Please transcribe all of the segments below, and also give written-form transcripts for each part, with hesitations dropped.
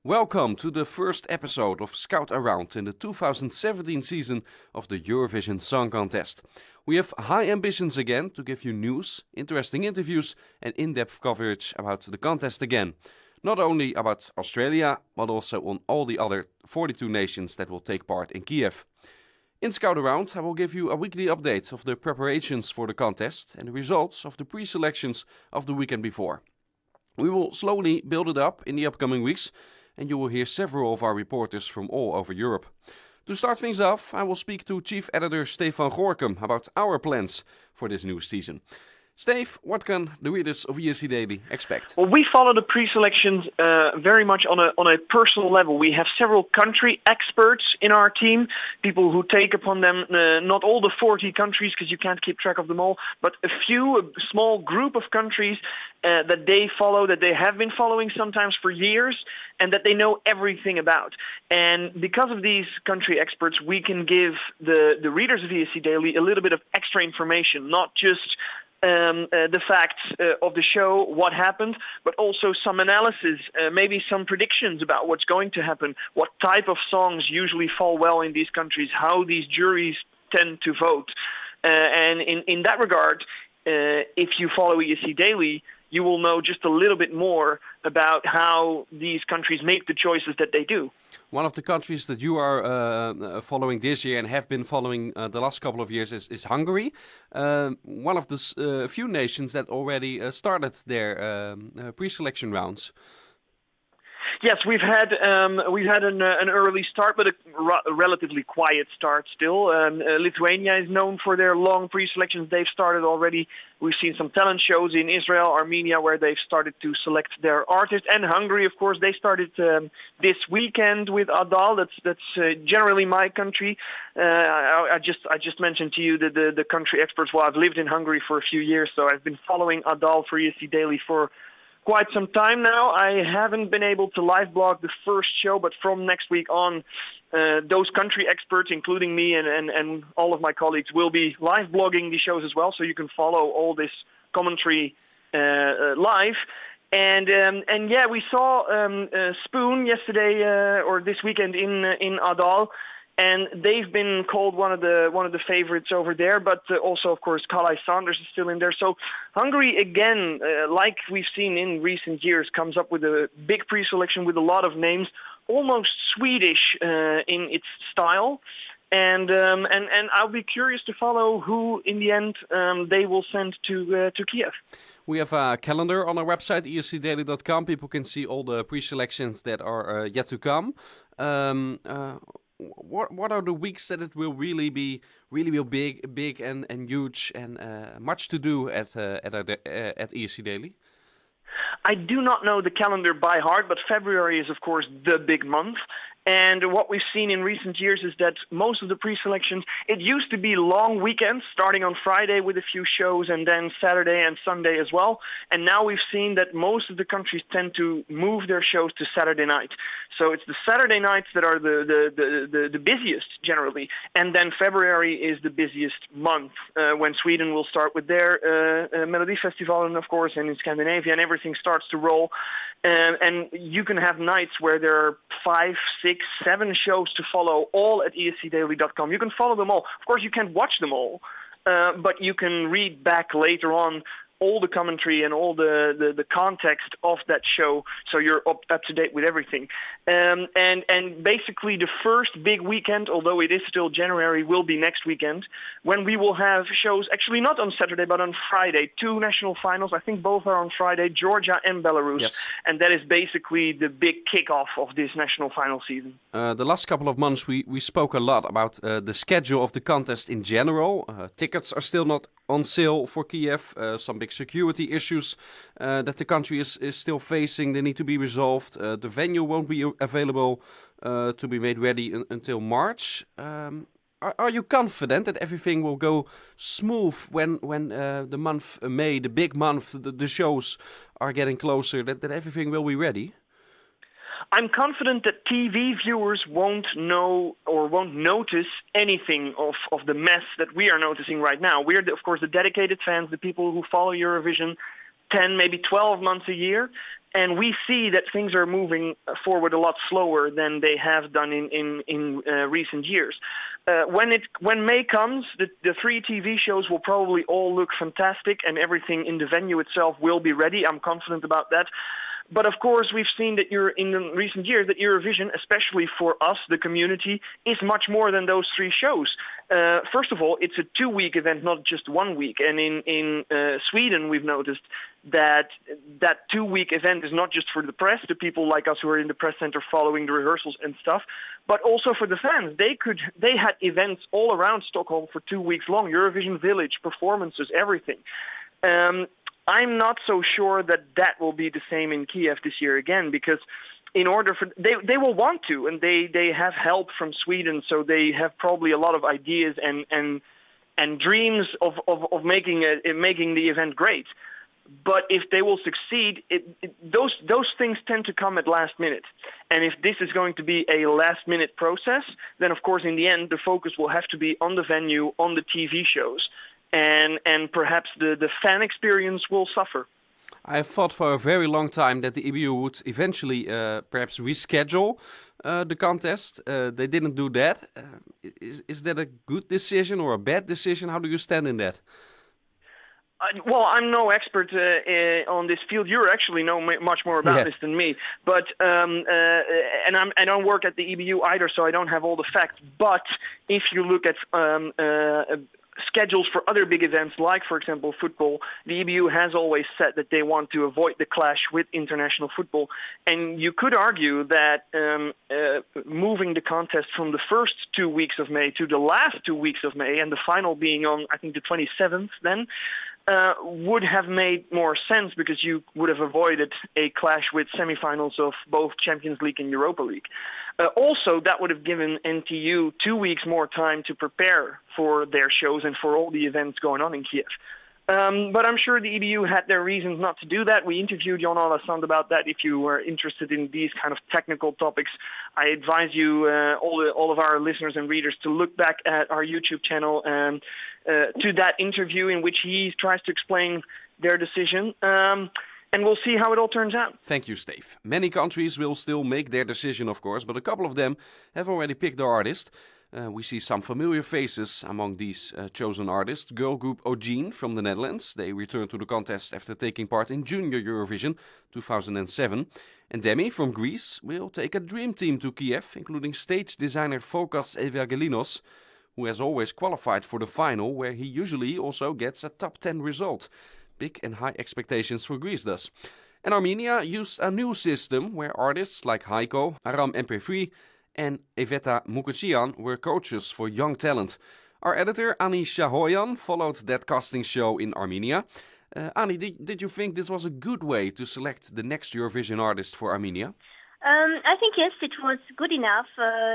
Welcome to the first episode of Scout Around in the 2017 season of the Eurovision Song Contest. We have high ambitions again to give you news, interesting interviews and in-depth coverage about the contest again. Not only about Australia, but also on all the other 42 nations that will take part in Kiev. In Scout Around, I will give you a weekly update of the preparations for the contest and the results of the pre-selections of the weekend before. We will slowly build it up in the upcoming weeks, and you will hear several of our reporters from all over Europe. To start things off, I will speak to Chief Editor Steef van Gorkum about our plans for this new season. Steef, what can the readers of ESC Daily expect? Well, we follow the pre-selections very much on a personal level. We have several country experts in our team, people who take upon them not all the 40 countries because you can't keep track of them all, but a small group of countries that they follow, that they have been following sometimes for years, and that they know everything about. And because of these country experts, we can give the readers of ESC Daily a little bit of extra information, not just the facts of the show, what happened, but also some analysis, maybe some predictions about what's going to happen, what type of songs usually fall well in these countries, how these juries tend to vote. And in that regard, if you follow ESC Daily, you will know just a little bit more about how these countries make the choices that they do. One of the countries that you are following this year and have been following the last couple of years is Hungary. One of the few nations that already started their pre-selection rounds. Yes, we've had an early start, but a relatively quiet start still. Lithuania is known for their long pre-selections. They've started already. We've seen some talent shows in Israel, Armenia, where they've started to select their artists. And Hungary, of course, they started this weekend with Adal. That's generally my country. I just mentioned to you that the country experts. Well, I've lived in Hungary for a few years, so I've been following Adal for ESC Daily for quite some time now. I haven't been able to live blog the first show, but from next week on, those country experts, including me and all of my colleagues, will be live blogging the shows as well, so you can follow all this commentary live. And yeah, we saw Spoon yesterday or this weekend in Adal. And they've been called one of the favorites over there, but also, of course, Kalai Sanders is still in there. So Hungary, again, like we've seen in recent years, comes up with a big pre-selection with a lot of names, almost Swedish in its style. And I'll be curious to follow who, in the end, they will send to Kiev. We have a calendar on our website, escdaily.com. People can see all the pre-selections that are yet to come. What are the weeks that it will really be big and huge and much to do at ESC Daily? I do not know the calendar by heart, but February is, of course, the big month. And what we've seen in recent years is that most of the pre-selections, it used to be long weekends, starting on Friday with a few shows and then Saturday and Sunday as well. And now we've seen that most of the countries tend to move their shows to Saturday night. So it's the Saturday nights that are the busiest generally. And then February is the busiest month when Sweden will start with their Melody Festival, and of course, and in Scandinavia, and everything starts to roll. And you can have nights where there are 5, 6, 7 shows to follow, all at escdaily.com. You can follow them all. Of course, you can't watch them all, but you can read back later on all the commentary and all the context of that show, so you're up to date with everything. And basically the first big weekend, although it is still January, will be next weekend, when we will have shows, actually not on Saturday, but on Friday, 2 national finals. I think both are on Friday, Georgia and Belarus. Yes. And that is basically the big kickoff of this national final season. The last couple of months we spoke a lot about the schedule of the contest in general. Tickets are still not on sale for Kiev. Some big security issues that the country is still facing. They need to be resolved. The venue won't be available to be made ready until March. Are you confident that everything will go smooth when the month May, the big month, the shows are getting closer, that everything will be ready? I'm confident that TV viewers won't know or won't notice anything of the mess that we are noticing right now. We're, of course, the dedicated fans, the people who follow Eurovision 10, maybe 12 months a year. And we see that things are moving forward a lot slower than they have done in recent years. When May comes, the 3 TV shows will probably all look fantastic, and everything in the venue itself will be ready. I'm confident about that. But of course, we've seen that in the recent years that Eurovision, especially for us, the community, is much more than those 3 shows. First of all, it's a 2-week event, not just 1 week. And in Sweden, we've noticed that 2-week event is not just for the press, the people like us who are in the press center following the rehearsals and stuff, but also for the fans. They had events all around Stockholm for 2 weeks long, Eurovision Village, performances, everything. I'm not so sure that will be the same in Kiev this year again, because they will want to, and they have help from Sweden, so they have probably a lot of ideas and dreams of making the event great. But if they will succeed, those things tend to come at last minute. And if this is going to be a last minute process, then of course in the end the focus will have to be on the venue, on the TV shows. And perhaps the fan experience will suffer. I thought for a very long time that the EBU would eventually perhaps reschedule the contest. They didn't do that. Is that a good decision or a bad decision? How do you stand in that? Well, I'm no expert on this field. You actually know much more about this than me. But I don't work at the EBU either, so I don't have all the facts. But if you look at schedules for other big events, like, for example, football, the EBU has always said that they want to avoid the clash with international football. And you could argue that moving the contest from the first 2 weeks of May to the last 2 weeks of May, and the final being on, I think, the 27th then, would have made more sense, because you would have avoided a clash with semifinals of both Champions League and Europa League. Also, that would have given NTU 2 weeks more time to prepare for their shows and for all the events going on in Kiev. But I'm sure the EBU had their reasons not to do that. We interviewed Jon Alassand about that. If you were interested in these kind of technical topics, I advise you, all of our listeners and readers, to look back at our YouTube channel to that interview in which he tries to explain their decision. And we'll see how it all turns out. Thank you, Steef. Many countries will still make their decision, of course, but a couple of them have already picked their artist. We see some familiar faces among these chosen artists. Girl group Ogene from the Netherlands. They returned to the contest after taking part in Junior Eurovision 2007. And Demi from Greece will take a dream team to Kiev, including stage designer Fokas Evangelinos, who has always qualified for the final, where he usually also gets a top 10 result. Big and high expectations for Greece thus. And Armenia used a new system where artists like Heiko, Aram MP3 and Eveta Mukashian were coaches for young talent. Our editor Ani Shahoyan followed that casting show in Armenia. Ani, did you think this was a good way to select the next Eurovision artist for Armenia? I think yes, it was good enough.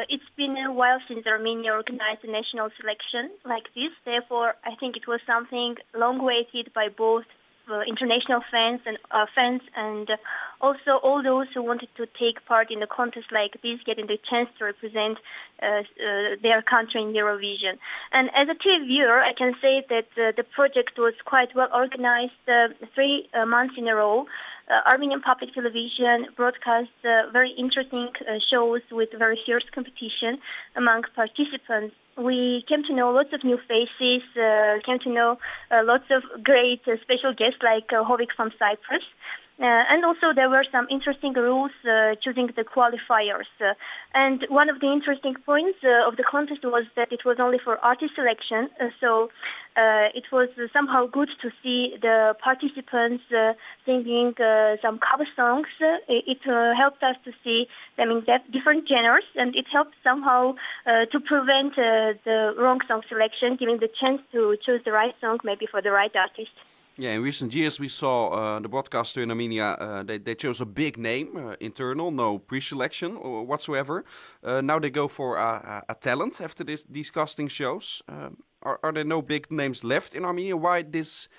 It's been a while since Armenia organized a national selection like this. Therefore, I think it was something long-awaited by both international fans and also all those who wanted to take part in a contest like this, getting the chance to represent their country in Eurovision. And as a TV viewer, I can say that the project was quite well organized. 3 months in a row, Armenian public television broadcast very interesting shows with very fierce competition among participants. We came to know lots of new faces, came to know lots of great special guests like Hovik from Cyprus. And also there were some interesting rules choosing the qualifiers. And one of the interesting points of the contest was that it was only for artist selection. So it was somehow good to see the participants singing some cover songs. It helped us to see them in different genres, and it helped somehow to prevent the wrong song selection, giving the chance to choose the right song maybe for the right artist. Yeah, in recent years we saw the broadcaster in Armenia, they chose a big name, internal, no pre-selection or whatsoever. Now they go for a talent after these casting shows. Are there no big names left in Armenia? Why this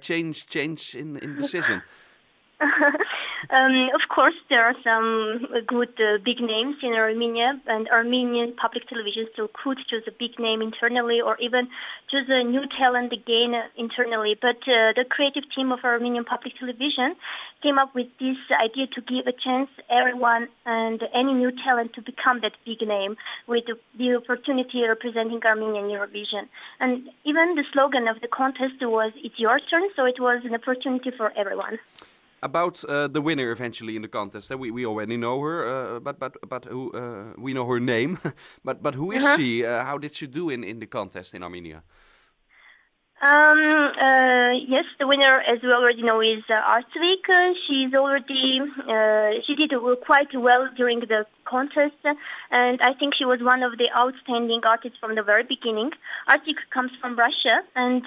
change in decision? Of course, there are some good big names in Armenia, and Armenian public television still could choose a big name internally or even choose a new talent again internally. But the creative team of Armenian public television came up with this idea to give a chance everyone and any new talent to become that big name with the opportunity representing Armenia in Eurovision. And even the slogan of the contest was "It's your turn," so it was an opportunity for everyone. About the winner eventually in the contest, we already know her, but who we know her name, but who is she? How did she do in the contest in Armenia? Yes, the winner, as we already know, is Artvik. She did quite well during the contest, and I think she was one of the outstanding artists from the very beginning. Artvik comes from Russia, and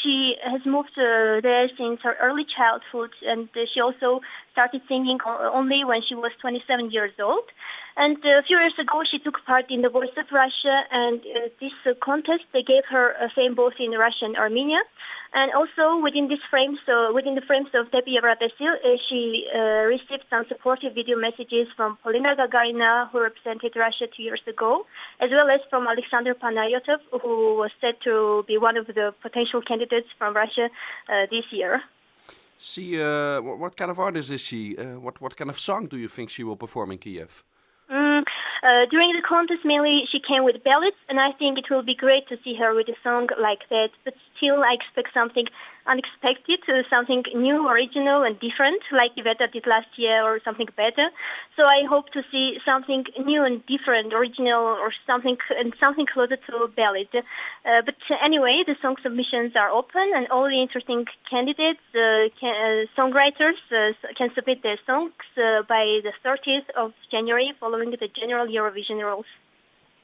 she has moved there since her early childhood, and she also started singing only when she was 27 years old. And a few years ago, she took part in the Voice of Russia, and this contest, they gave her fame both in Russia and Armenia. And also within the frames of Debbie Evratesil, she received some supportive video messages from Polina Gagarina, who represented Russia 2 years ago, as well as from Alexander Panayotov, who was said to be one of the potential candidates from Russia this year. What kind of artist is she? What kind of song do you think she will perform in Kiev? During the contest, mainly she came with ballads, and I think it will be great to see her with a song like that. But still, I expect something unexpected, something new, original, and different, like Iveta did last year, or something better. So I hope to see something new and different, original, or something closer to a ballad. But anyway, the song submissions are open, and all the interesting candidates, songwriters, can submit their songs by the 30th of January, following the general Eurovision rules.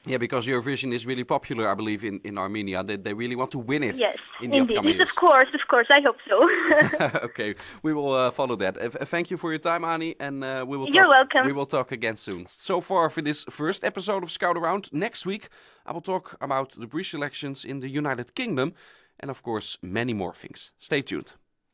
Yeah, because Eurovision is really popular, I believe, in Armenia. They really want to win it. Yes, in the indeed. upcoming years. Of course. I hope so. Okay, we will follow that. Thank you for your time, Ani, and You're welcome. We will talk again soon. So far for this first episode of Scout Around. Next week, I will talk about the pre-selections in the United Kingdom, and of course, many more things. Stay tuned.